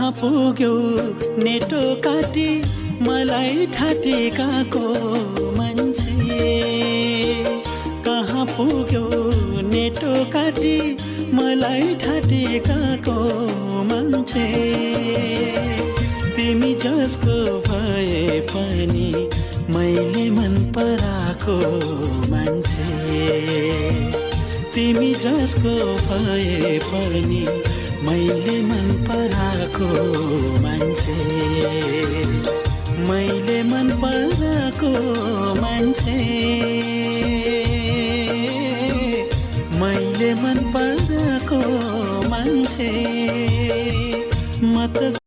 कहाँ पुग्यो नेटो काटी मलाई ठाटेकाको मान्छे, कहाँ पुग्यो नेटो काटी मलाई ठाटेकाको मान्छे। तिमी जसको भए पनि मैले मन पराएको मान्छे, तिमी जसको भए पनि मैले मन पराएको मान्छे, मैले मन पराएको मान्छे, मैले मन पराएको मान्छे। म त